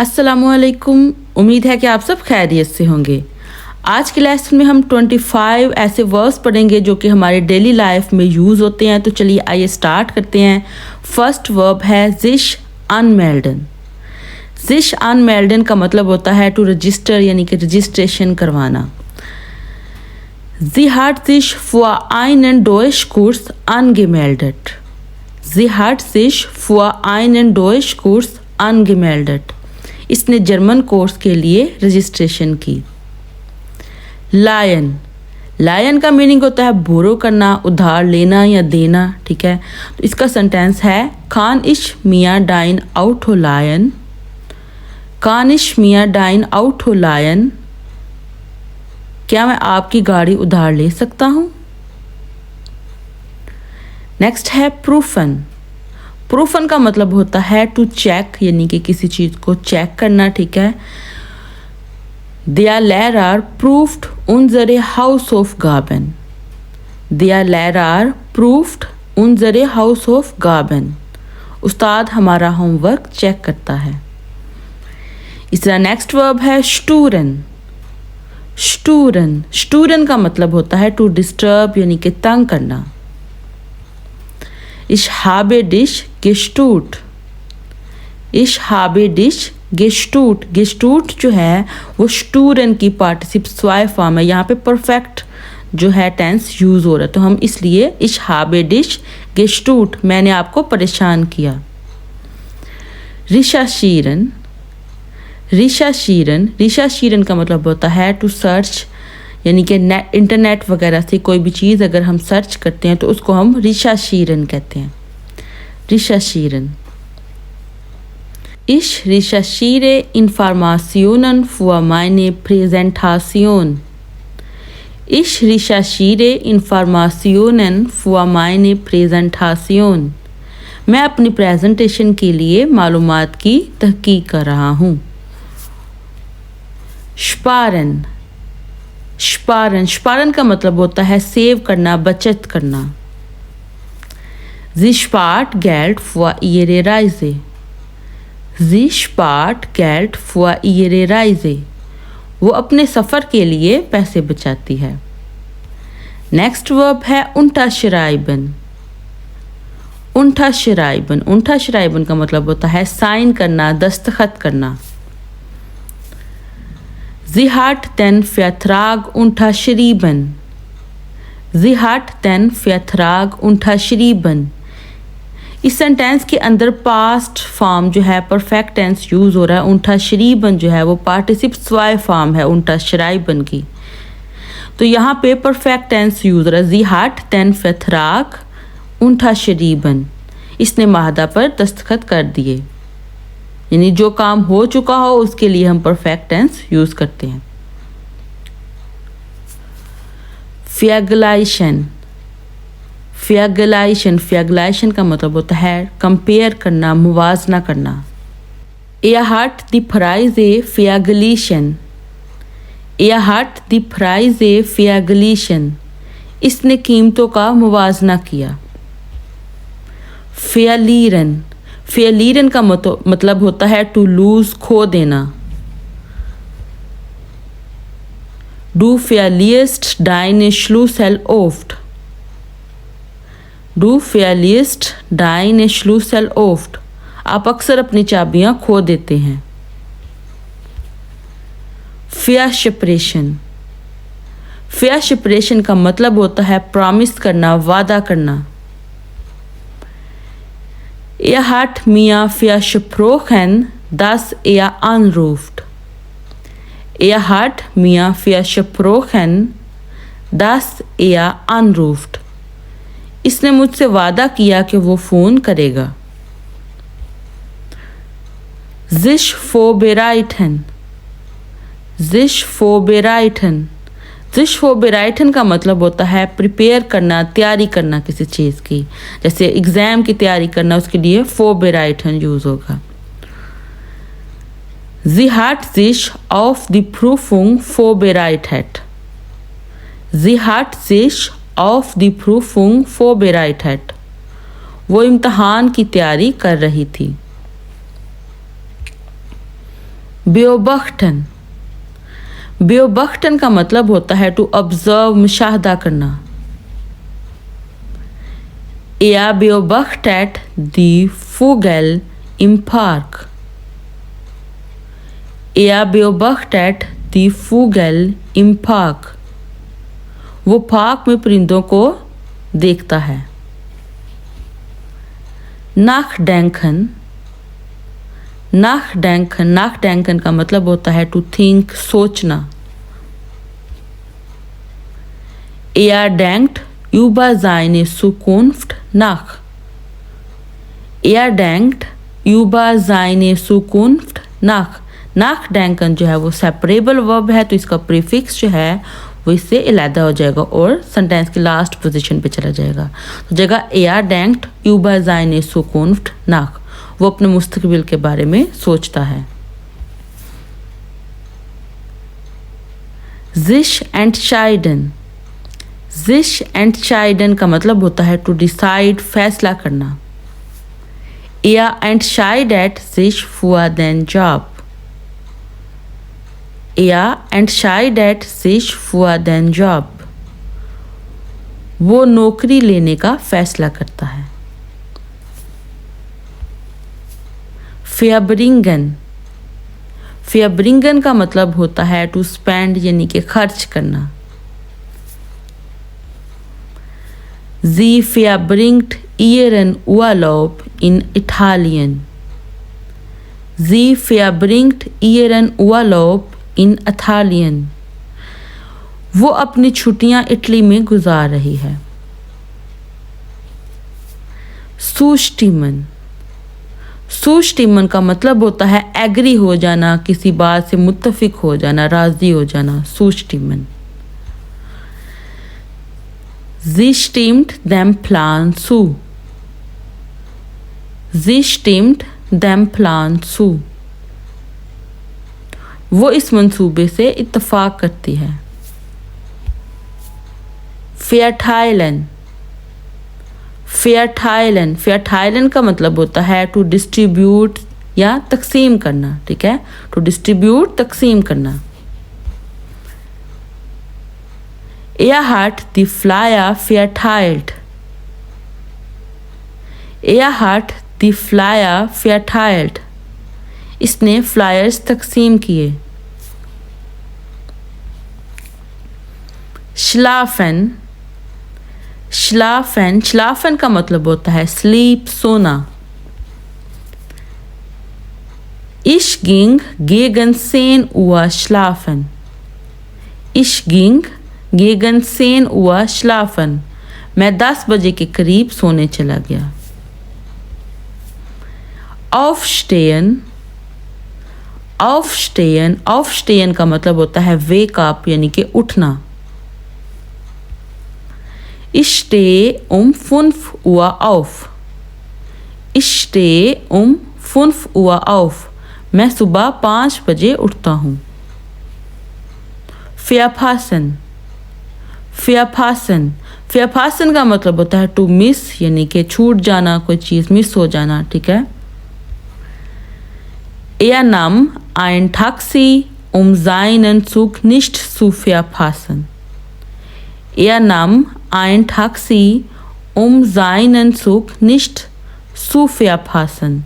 अस्सलामुअलैकुम। उम्मीद है कि आप सब खैरियत से होंगे। आज के लेसन में हम 25 ऐसे वर्ड्स पढ़ेंगे जो कि हमारे डेली लाइफ में यूज़ होते हैं। तो चलिए आइए स्टार्ट करते हैं। फर्स्ट वर्ब है जिश अनमेल्डन। जिश अनमेल्डन का मतलब होता है टू रजिस्टर, यानी कि रजिस्ट्रेशन करवाना। Sie hat sich vor einen Deutschkurs angemeldet. Sie hat sich vor einen Deutschkurs angemeldet. इसने जर्मन कोर्स के लिए रजिस्ट्रेशन की। लायन, लायन का मीनिंग होता है बोरो करना, उधार लेना या देना। ठीक है, तो इसका सेंटेंस है खान इश मियाँ डाइन आउट हो लायन। खान इश मियाँ डाइन आउट हो लायन। क्या मैं आपकी गाड़ी उधार ले सकता हूँ। नेक्स्ट है प्रूफन। प्रूफन का मतलब होता है टू चेक, यानी कि किसी चीज़ को चेक करना। ठीक है, Der Lehrer prüft unsere Hausaufgaben. Der Lehrer prüft unsere Hausaufgaben. उस्ताद हमारा होमवर्क चेक करता है। इसका नेक्स्ट वर्ब है स्टूरन। स्टूरन, स्टूरन का मतलब होता है टू डिस्टर्ब, यानी कि तंग करना। Ich habe dich gestört. Ich habe dich gestört. gestört जो है वो स्टूरन की पार्टिसिप स्वाय फॉर्म है। यहाँ पे परफेक्ट जो है टेंस यूज़ हो रहा है, तो हम इसलिए Ich habe dich gestört, मैंने आपको परेशान किया। रिशाशीरन। रिशाशीरन, रिशाशीरन का मतलब होता है टू सर्च, यानी कि इंटरनेट वगैरह से कोई भी चीज़ अगर हम सर्च करते हैं तो उसको हम रिशाशीरन कहते हैं। रिशाशीरन। Ich recherchiere Informationen für meine Präsentation. Ich recherchiere Informationen für meine Präsentation. मैं अपनी प्रेजेंटेशन के लिए मालूमात की तहकीक कर रहा हूँ। स्पारन। स्पारन, स्पारन का मतलब होता है सेव करना, बचत करना। Sie spart Geld für ihre Reise. Sie spart Geld für ihre Reise. वो अपने सफ़र के लिए पैसे बचाती है। नेक्स्ट वर्ब है unterschreiben. unterschreiben, unterschreiben का मतलब होता है साइन करना, दस्तखत करना। Sie hat den Vertrag unterschrieben. Sie hat den Vertrag unterschrieben. इस सेंटेंस के अंदर पास्ट फॉर्म जो है परफेक्ट टेंस यूज़ हो रहा है। unterschrieben जो है वो पार्टिसिप स्वाय फॉर्म है unterschreiben की, तो यहाँ पे परफेक्ट टेंस यूज़ हो रहा है। Sie hat den Vertrag unterschrieben. इसने माहदा पर दस्तखत कर दिए, यानी जो काम हो चुका हो उसके लिए हम परफेक्ट टेंस यूज़ करते हैं। फ्यगलाइशन। फ्यगलाइशन, फ्यगलाइशन का मतलब होता है कंपेयर करना, मुवाजना करना। Er hat die Preise verglichen. Er hat die Preise verglichen. इसने कीमतों का मुवाजना किया। फेलिरन। फेलिरन का मतलब होता है टू लूज, खो देना। Du verlierst deine Schlüssel oft. Du verlierst deine Schlüssel oft. आप अक्सर अपनी चाबियां खो देते हैं। Versprechen. Versprechen का मतलब होता है प्रॉमिस करना, वादा करना। Er hat mir versprochen, dass er anruft. Er hat mir versprochen, dass er anruft. इसने मुझसे वादा किया कि वो फ़ोन करेगा। Sich vorbereiten. Sich vorbereiten. Sich vorbereiten का मतलब होता है प्रिपेयर करना, तैयारी करना किसी चीज़ की। जैसे एग्ज़ाम की तैयारी करना, उसके लिए vorbereiten यूज़ होगा। Sie hat sich auf die Prüfung vorbereitet. Sie hat sich auf die Prüfung vorbereitet. वो इम्तहान की तैयारी कर रही थी। बेओबख्तन, बेओबख्तन का मतलब होता है टू ऑब्जर्व, मुशाहदा करना। Er beobachtet die Vögel im Park. Er beobachtet die Vögel im Park. वो पार्क में परिंदों को देखता है। nachdenken, nachdenken, nachdenken का मतलब होता है टू थिंक, सोचना। Er denkt über seine Zukunft nach. Er denkt über seine Zukunft nach. nachdenken जो है वो सेपरेबल वर्ब है, तो इसका प्रीफिक्स जो है वो इससे अलहदा हो जाएगा और सेंटेंस की लास्ट पोजीशन पे चला जाएगा। तो जगह er denkt über seine Zukunft nach, वो अपने मुस्तकबिल के बारे में सोचता है। sich entscheiden, sich entscheiden का मतलब होता है टू डिसाइड, फैसला करना। Er entscheidet sich für den Job. Er entscheidet sich für den Job. वो नौकरी लेने का फैसला करता है। Verbringen, verbringen का मतलब होता है टू स्पेंड यानी कि खर्च करना। Sie verbringt ihren Urlaub in Italien. Sie verbringt ihren Urlaub in Italien. वो अपनी छुट्टियां इटली में गुजार रही है। zustimmen, zustimmen का मतलब होता है एग्री हो जाना, किसी बात से मुत्तफिक हो जाना, राजी हो जाना। zustimmen. Sie stimmt dem Plan zu. Sie stimmt dem Plan zu. वो इस मंसूबे से इत्तफाक करती है। Verteilen, verteilen, verteilen का मतलब होता है टू डिस्ट्रीब्यूट या तकसीम करना। ठीक है, टू डिस्ट्रीब्यूट, तकसीम करना। Er hat die Flyer verteilt. Er hat die Flyer verteilt. इसने फ्लायर्स तकसीम किए। Schlafen, schlafen, schlafen का मतलब होता है स्लीप, सोना। Ich ging gegen 10 Uhr schlafen. Ich ging gegen 10 Uhr schlafen. मैं 10 बजे के करीब सोने चला गया। Aufstehen, aufstehen, aufstehen का मतलब होता है वेक अप यानी कि उठना। Ich stehe um 5 Uhr auf. Ich stehe um 5 Uhr auf. मैं सुबह 5 बजे उठता हूँ। Verpassen, verpassen, verpassen का मतलब होता है टू मिस यानी कि छूट जाना, कोई चीज़ मिस हो जाना। ठीक है। Er nahm ein Taxi, um seinen Zug nicht zu verpassen. Er nahm ein Taxi, um seinen Zug nicht zu verpassen.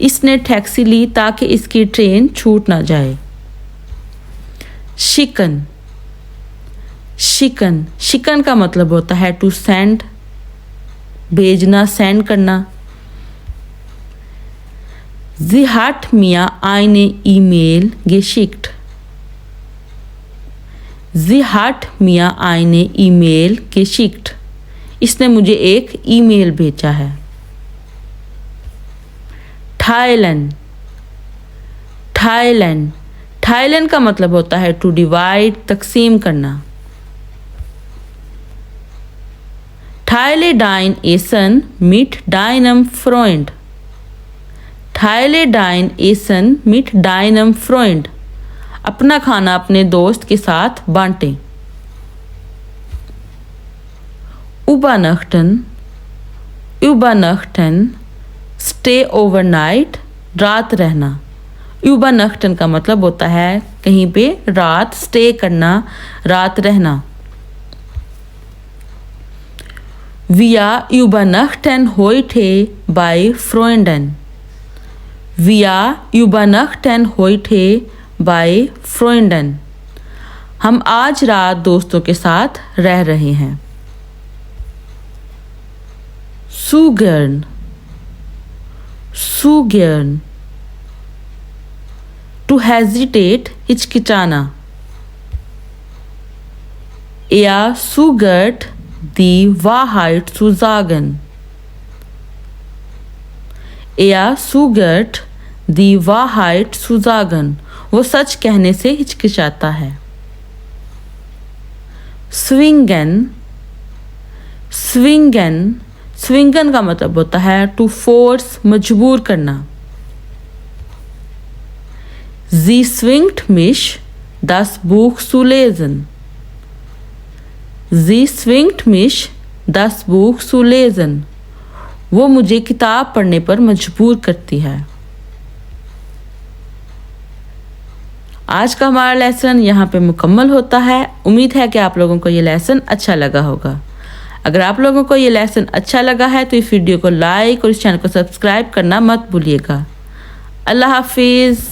इसने टैक्सी ली ताकि इसकी ट्रेन छूट ना जाए। Schicken, शिकन, शिकन का मतलब होता है टू सेंड, भेजना, सेंड करना। Sie hat mir eine E-Mail geschickt. Sie hat mir eine E-Mail geschickt. इसने मुझे एक ईमेल भेजा है। Teilen, Teilen, Teilen का मतलब होता है टू डिवाइड, तकसीम करना। Teile dein Essen mit deinem Freund. Teile dein Essen mit deinem Freund. अपना खाना अपने दोस्त के साथ बांटें। Übernachten, übernachten, stay overnight, रात रहना। übernachten का मतलब होता है कहीं पे रात स्टे करना, रात रहना। Wir übernachten heute bei Freunden. Wir übernachten heute bei Freunden. हम आज रात दोस्तों के साथ रह रहे हैं। Zugern. Zugern. To hesitate, हिचकिचाना। Er zögert, die Wahrheit zu sagen. Er zögert, die Wahrheit zu sagen. वो सच कहने से हिचकिचाता है। Swingen. Swingen. Swingen का मतलब होता है to force, मजबूर करना। Sie zwingt mich, das Buch zu lesen. Sie zwingt mich, das Buch zu lesen. वो मुझे किताब पढ़ने पर मजबूर करती है। आज का हमारा लेसन यहाँ पे मुकम्मल होता है। उम्मीद है कि आप लोगों को ये लेसन अच्छा लगा होगा। अगर आप लोगों को ये लेसन अच्छा लगा है तो इस वीडियो को लाइक और इस चैनल को सब्सक्राइब करना मत भूलिएगा। अल्लाह हाफिज़।